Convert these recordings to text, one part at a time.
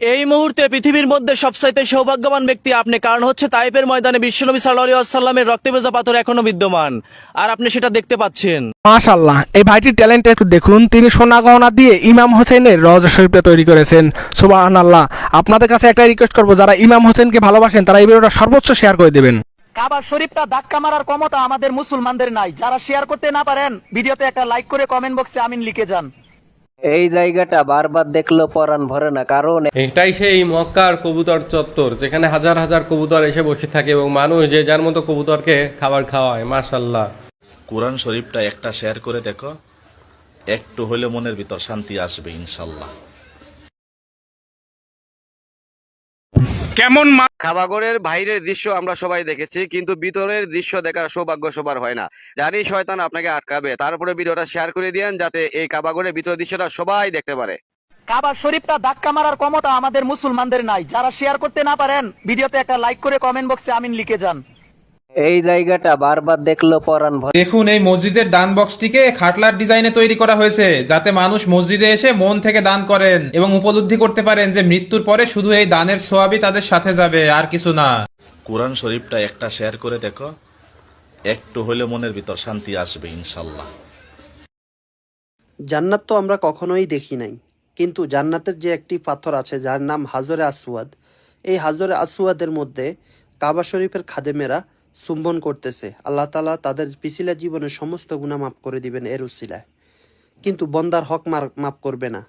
এই মুহূর্তে পৃথিবীর মধ্যে সবচাইতে সৌভাগ্যবান ব্যক্তি আপনি, কারণ হচ্ছে তাইফের ময়দানে বিশ্বনবী সাল্লাল্লাহু আলাইহি ওয়াসাল্লামের রক্তে ভেজা পাথর এখনো বিদ্যমান, আর আপনি সেটা দেখতে পাচ্ছেন। মাশাআল্লাহ, এই ভাইটির ট্যালেন্ট একটু দেখুন। তিনি সোনা গহনা দিয়ে ইমাম হোসেনের রওজা শরীফটা তৈরি করেছেন। সুবহানাল্লাহ। আপনাদের কাছে একটা রিকোয়েস্ট করবো, যারা ইমাম হোসেনকে ভালোবাসেন তারা এই ভিডিওটা সর্বোচ্চ শেয়ার করে দেবেন। কাবা শরীফটা ধাক্কা মারার ক্ষমতা আমাদের মুসলমানদের নাই। যারা শেয়ার করতে না পারেন ভিডিওতে একটা লাইক করে কমেন্ট বক্সে আমিন লিখে যান। এই জায়গাটা বারবার দেখলেও পরাণ ভরে না, কারণ এটাই সেই মক্কার কবুতর চত্বর, যেখানে হাজার হাজার কবুতর এসে বসে থাকে এবং মানুষ যে যার মতো কবুতরকে খাবার খাওয়ায়। মাশাল্লাহ। কোরআন শরীফটা একটা শেয়ার করে দেখো, একটু হইলে মনের ভিতর শান্তি আসবে ইনশাল্লাহ। কাবাগরের বাইরের দৃশ্য আমরা সবাই দেখেছি, কিন্তু ভিতরের দৃশ্য দেখার সৌভাগ্য সবার হয় না। জানি শয়তান আপনাকে আটকাবে, তারপরে ভিডিওটা শেয়ার করে দিয়েন যাতে এই কাবাগরের ভিতরের দৃশ্যটা সবাই দেখতে পারে। কাবা শরীফটা ধাক্কা মারার ক্ষমতা আমাদের মুসলমানদের নাই। যারা শেয়ার করতে না পারেন ভিডিওতে একটা লাইক করে কমেন্ট বক্সে আমিন লিখে যান। এই জায়গাটা বারবার দেখলেও পরাণ ভরে। দেখুন, এই মসজিদের দান বক্সটিকে খাটলার ডিজাইনে তৈরি করা হয়েছে, যাতে মানুষ মসজিদে এসে মন থেকে দান করেন এবং উপলব্ধি করতে পারেন যে মৃত্যুর পরে শুধু এই দানের সোয়াবই তাদের সাথে যাবে, আর কিছু না। কোরআন শরীফটা একটা শেয়ার করে দেখো, একটু হইলে মনের ভিতর শান্তি আসবে ইনশাল্লাহ। জান্নাত তো আমরা কখনোই দেখি নাই, কিন্তু জান্নাতের যে একটি পাথর আছে যার নাম হাজরে আসওয়াদ, এই হাজরে আসওয়াদের মধ্যে কাবা শরীফের খাদেমেরা চুম্বন করতেছে। আল্লাহ তাআলা তাদের পিছিলা জীবনের সমস্ত গুনাহ মাফ করে দিবেন এর উসিলায়, কিন্তু বন্দার হক মাফ করবে না।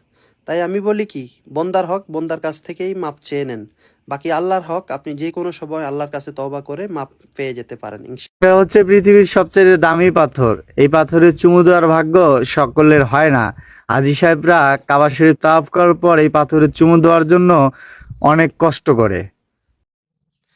তাই আমি বলি কি, বন্দার হক বন্দার কাছ থেকেই মাপ চেয়ে নেন, বাকি আল্লাহর হক আপনি যে কোনো সময় আল্লাহর কাছে তওবা করে মাপ পেয়ে যেতে পারেন। এটা হচ্ছে পৃথিবীর সবচেয়ে দামি পাথর। এই পাথরের চুমু দেওয়ার ভাগ্য সকলের হয় না। হাজী সাহেবরা কাবা শরীফ তাওয়াফ করার পর এই পাথরের চুমু দেওয়ার জন্য অনেক কষ্ট করে।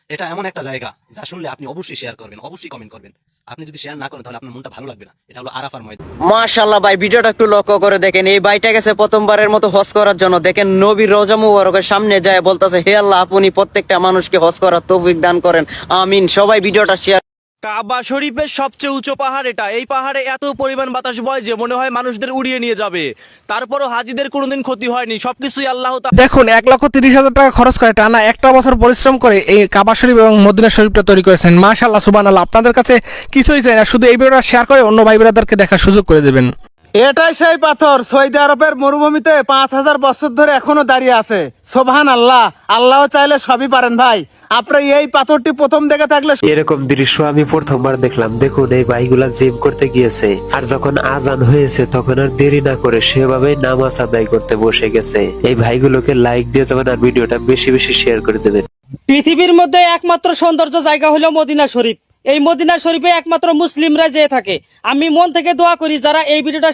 এটা এমন একটা জায়গা যা শুনলে আপনি অবশ্যই শেয়ার করবেন, অবশ্যই কমেন্ট করবেন। আপনি যদি শেয়ার না করেন তাহলে আপনার মনটা ভালো লাগবে না। এটা হলো আরাফার ময়দান। মাশাআল্লাহ ভাই, ভিডিওটা একটু লক্ষ্য করে দেখেন। এই ভাইটা গেছে প্রথমবারের মতো হজ করার জন্য। দেখেন, নবীর রওজা মুবারকের সামনে যায় বলতেছে, হে আল্লাহ, আপনি প্রত্যেকটা মানুষকে হজ করার তৌফিক দান করেন, আমিন। সবাই ভিডিওটা শেয়ার। কাবা শরীফের সবচেয়ে উঁচু পাহাড় এটা। এই পাহাড়ে এত পরিমাণ বাতাস বয় যে মনে হয় মানুষদের উড়িয়ে নিয়ে যাবে। তারপরও হাজিদের কোনোদিন ক্ষতি হয়নি, সবকিছুই আল্লাহ তাআলা। দেখুন, 1,30,000 টাকা খরচ করে টানা একটা বছর পরিশ্রম করে এই কাবা শরীফ এবং মদিনা শরীফটা তৈরি করেছেন। মাশাআল্লাহ, সুবহানাল্লাহ। আপনাদের কাছে কিছুই চাই না, শুধু এই ভিডিওটা শেয়ার করে অন্য ভাই ব্রাদারকে দেখার সুযোগ করে দেবেন। এটাই সেই পাথর সৌদি আরবের মরুভূমিতে 5,000 বছর ধরে এখনো দাঁড়িয়ে আছে। সুবহানাল্লাহ। আল্লাহ চাইলে সবই পারেন ভাই। আপনি এই পাথরটি প্রথম দেখে থাকলে এরকম দৃশ্য আমি প্রথমবার দেখলাম। দেখুন, এই ভাইগুলা জিম করতে গিয়েছে, আর যখন আজান হয়েছে তখন আর দেরি না করে সেভাবে নামাজ আদায় করতে বসে গেছে। এই ভাইগুলোকে লাইক দিয়ে যাবেন আর ভিডিওটা বেশি বেশি শেয়ার করে দেবেন। পৃথিবীর মধ্যে একমাত্র সৌন্দর্য জায়গা হলো মদিনা শরীফ। এই মদিনা শরীফে একমাত্র মুসলিমরা যেয়ে থাকে। আমি মন থেকে দোয়া করি যারা এই ভিডিওটা